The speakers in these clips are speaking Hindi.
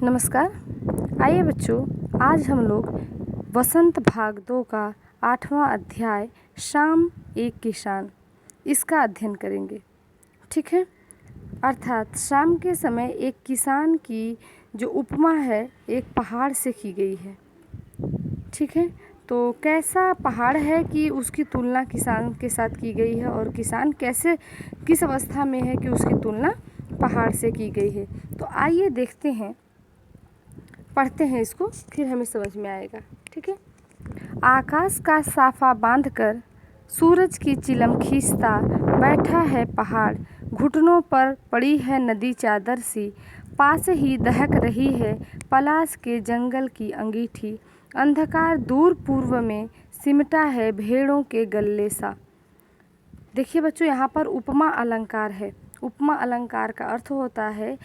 नमस्कार। आइए बच्चों, आज हम लोग वसंत भाग 2 का 8वां अध्याय शाम एक किसान इसका अध्ययन करेंगे। ठीक है। अर्थात शाम के समय एक किसान की जो उपमा है एक पहाड़ से की गई है। ठीक है। तो कैसा पहाड़ है कि उसकी तुलना किसान के साथ की गई है और किसान किस अवस्था में है कि उसकी तुलना पहाड़ से की गई है। तो आइए देखते हैं, पढ़ते हैं इसको, फिर हमें समझ में आएगा। ठीक है। आकाश का साफा बांधकर सूरज की चिलम खींचता बैठा है पहाड़, घुटनों पर पड़ी है नदी चादर सी, पास ही दहक रही है पलाश के जंगल की अंगीठी, अंधकार दूर पूर्व में सिमटा है भेड़ों के गल्ले सा। देखिए बच्चों, यहाँ पर उपमा अलंकार है। उपमा अलंकार का अर्थ होता है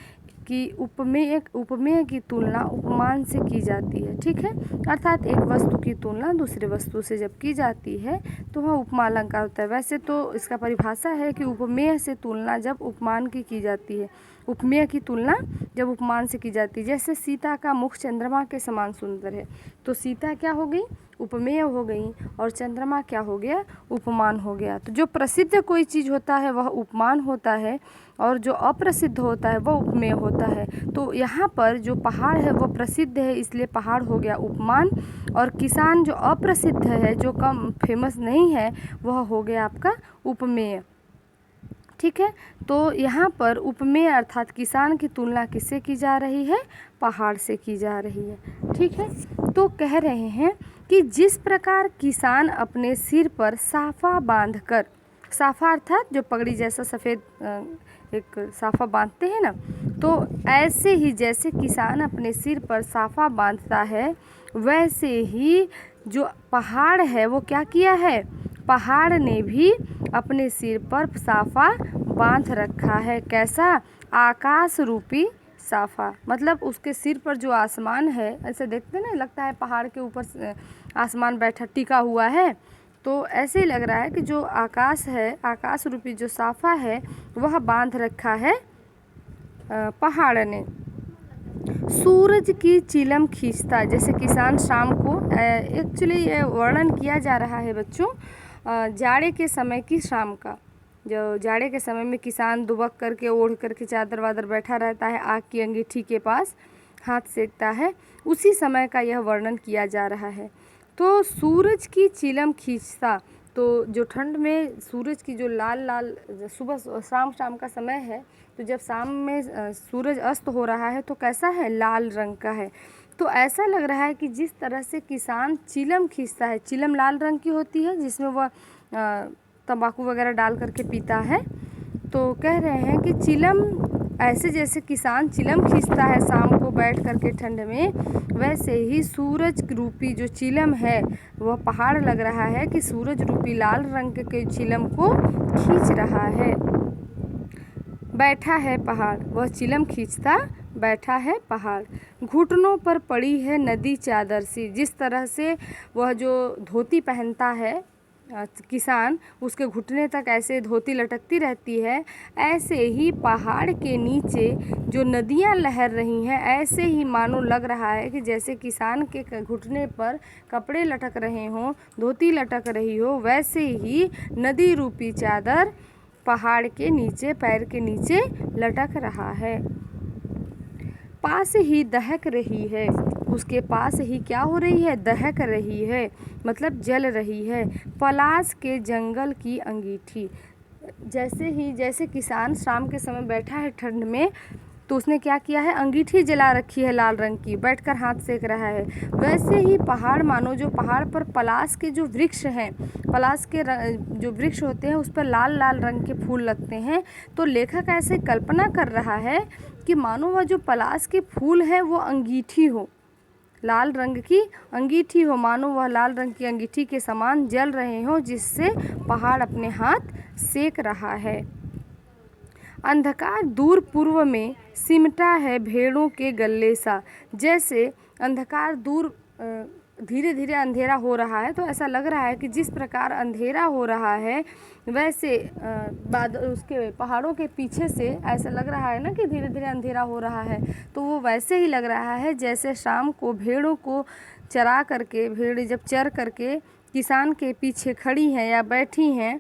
कि उपमेय की तुलना उपमान से की जाती है। ठीक है। अर्थात एक वस्तु की तुलना दूसरे वस्तु से जब की जाती है तो वह उपमा अलंकार होता है। वैसे तो इसका परिभाषा है कि उपमेय से तुलना जब उपमान की जाती है, उपमेय की तुलना जब उपमान से की जाती है। जैसे सीता का मुख चंद्रमा के समान सुंदर है, तो सीता क्या हो गई? उपमेय हो गई, और चंद्रमा क्या हो गया? उपमान हो गया। तो जो प्रसिद्ध कोई चीज़ होता है वह उपमान होता है, और जो अप्रसिद्ध होता है वह उपमेय होता है। तो यहाँ पर जो पहाड़ है वह प्रसिद्ध है, इसलिए पहाड़ हो गया उपमान, और किसान जो अप्रसिद्ध है, जो कम फेमस नहीं है, वह हो गया आपका उपमेय। ठीक है। तो यहाँ पर उपमेय अर्थात किसान की तुलना किससे की जा रही है? पहाड़ से की जा रही है। ठीक है। तो कह रहे हैं कि जिस प्रकार किसान अपने सिर पर साफा बांधकर, साफा अर्थात जो पगड़ी जैसा सफ़ेद एक साफा बांधते हैं ना, तो ऐसे ही जैसे किसान अपने सिर पर साफा बांधता है, वैसे ही जो पहाड़ है वो क्या किया है? पहाड़ ने भी अपने सिर पर साफा बांध रखा है। कैसा? आकाश रूपी साफा। मतलब उसके सिर पर जो आसमान है, ऐसे देखते ना, लगता है पहाड़ के ऊपर आसमान बैठा टिका हुआ है, तो ऐसे ही लग रहा है कि जो आकाश है, आकाश रूपी जो साफा है, वह बांध रखा है पहाड़ ने। सूरज की चिलम खींचता, जैसे किसान शाम को, एक्चुअली ये वर्णन किया जा रहा है बच्चों जाड़े के समय की शाम का। जो जाड़े के समय में किसान दुबक करके, ओढ़ करके चादर वादर बैठा रहता है, आग की अंगीठी के पास हाथ सेकता है, उसी समय का यह वर्णन किया जा रहा है। तो सूरज की चिलम खींचता, तो जो ठंड में सूरज की जो लाल लाल, सुबह शाम का समय है, तो जब शाम में सूरज अस्त हो रहा है तो कैसा है? लाल रंग का है। तो ऐसा लग रहा है कि जिस तरह से किसान चिलम खींचता है, चिलम लाल रंग की होती है जिसमें वह तंबाकू वगैरह डाल करके पीता है, तो कह रहे हैं कि चिलम, ऐसे जैसे किसान चिलम खींचता है शाम को बैठ करके ठंड में, वैसे ही सूरज रूपी जो चिलम है वह पहाड़ लग रहा है कि सूरज रूपी लाल रंग के चिलम को खींच रहा है। बैठा है पहाड़, वह चिलम खींचता बैठा है पहाड़, घुटनों पर पड़ी है नदी चादर सी। जिस तरह से वह जो धोती पहनता है किसान, उसके घुटने तक ऐसे धोती लटकती रहती है, ऐसे ही पहाड़ के नीचे जो नदियां लहर रही हैं, ऐसे ही मानो लग रहा है कि जैसे किसान के घुटने पर कपड़े लटक रहे हों, धोती लटक रही हो, वैसे ही नदी रूपी चादर पहाड़ के नीचे, पैर के नीचे लटक रहा है। पास ही दहक रही है, उसके पास ही क्या हो रही है? दहक रही है, मतलब जल रही है पलाश के जंगल की अंगीठी। जैसे किसान शाम के समय बैठा है ठंड में, तो उसने क्या किया है? अंगीठी जला रखी है लाल रंग की, बैठकर हाथ सेक रहा है। वैसे ही पहाड़, मानो जो पहाड़ पर पलाश के जो वृक्ष हैं, पलाश के जो वृक्ष होते हैं उस पर लाल लाल रंग के फूल लगते हैं। तो लेखक ऐसे कल्पना कर रहा है कि मानो वह जो पलाश के फूल है वो अंगीठी हो, लाल रंग की अंगीठी हो, मानो वह लाल रंग की अंगीठी के समान जल रहे हो, जिससे पहाड़ अपने हाथ सेक रहा है। अंधकार दूर पूर्व में सिमटा है भेड़ों के गल्ले सा, जैसे अंधकार दूर धीरे धीरे अंधेरा हो रहा है, तो ऐसा लग रहा है कि जिस प्रकार अंधेरा हो रहा है वैसे उसके पहाड़ों के पीछे से ऐसा लग रहा है ना कि धीरे धीरे अंधेरा हो रहा है, तो वो वैसे ही लग रहा है जैसे शाम को भेड़ों को चरा करके, भेड़ जब चर करके किसान के पीछे खड़ी हैं या बैठी हैं,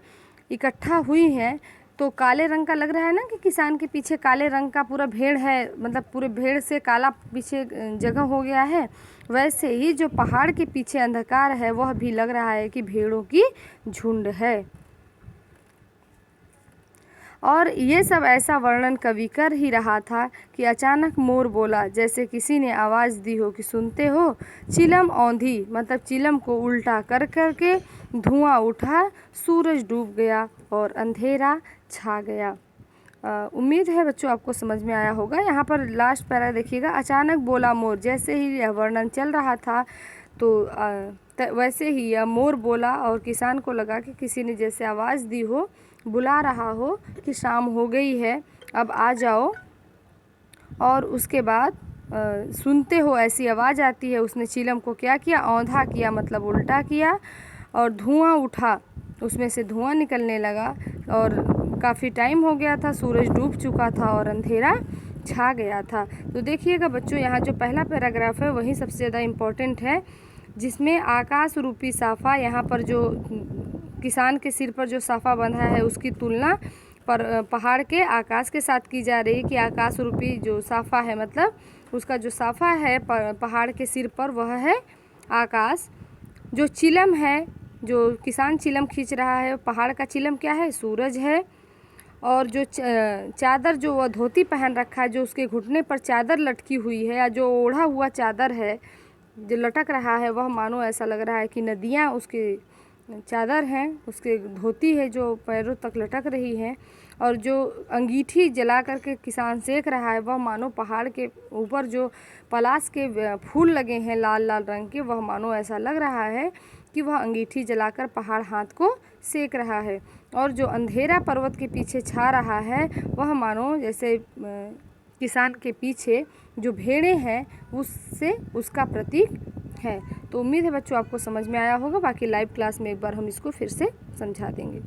इकट्ठा हुई हैं, तो काले रंग का लग रहा है ना कि किसान के पीछे काले रंग का पूरा भेड़ है, मतलब पूरे भेड़ से काला पीछे जगह हो गया है। वैसे ही जो पहाड़ के पीछे अंधकार है वह भी लग रहा है कि भेड़ों की झुंड है। और ये सब ऐसा वर्णन कवि कर ही रहा था कि अचानक मोर बोला, जैसे किसी ने आवाज़ दी हो कि सुनते हो। चिलम औंधी, मतलब चिलम को उल्टा कर करके धुआं उठा, सूरज डूब गया और अंधेरा छा गया। उम्मीद है बच्चों आपको समझ में आया होगा। यहाँ पर लास्ट पैरा देखिएगा, अचानक बोला मोर। जैसे ही यह वर्णन चल रहा था तो वैसे ही यह मोर बोला और किसान को लगा कि किसी ने जैसे आवाज़ दी हो, बुला रहा हो कि शाम हो गई है, अब आ जाओ। और उसके बाद सुनते हो ऐसी आवाज़ आती है। उसने चिलम को क्या किया, औंधा किया, मतलब उल्टा किया, और धुआं उठा, उसमें से धुआं निकलने लगा और काफ़ी टाइम हो गया था, सूरज डूब चुका था और अंधेरा छा गया था। तो देखिएगा बच्चों, यहाँ जो पहला पैराग्राफ है वही सबसे ज़्यादा इम्पोर्टेंट है, जिसमें आकाश रूपी साफ़ा, यहाँ पर जो किसान के सिर पर जो साफ़ा बंधा है उसकी तुलना पर पहाड़ के आकाश के साथ की जा रही है कि आकाश रूपी जो साफ़ा है, मतलब उसका जो साफ़ा है पहाड़ के सिर पर वह है आकाश। जो चिलम है, जो किसान चिलम खींच रहा है, पहाड़ का चिलम क्या है, सूरज है। और जो चादर, जो वह धोती पहन रखा है, जो उसके घुटने पर चादर लटकी हुई है, या जो ओढ़ा हुआ चादर है जो लटक रहा है, वह मानो ऐसा लग रहा है कि नदियाँ उसके चादर हैं, उसके धोती है जो पैरों तक लटक रही है। और जो अंगीठी जला करके किसान सेक रहा है, वह मानो पहाड़ के ऊपर जो पलाश के फूल लगे हैं लाल लाल रंग के, वह मानो ऐसा लग रहा है कि वह अंगीठी जलाकर पहाड़ हाथ को सेक रहा है। और जो अंधेरा पर्वत के पीछे छा रहा है, वह मानो जैसे किसान के पीछे जो भेड़ें हैं उससे उसका प्रतीक है। तो उम्मीद है बच्चों आपको समझ में आया होगा। बाकी लाइव क्लास में एक बार हम इसको फिर से समझा देंगे।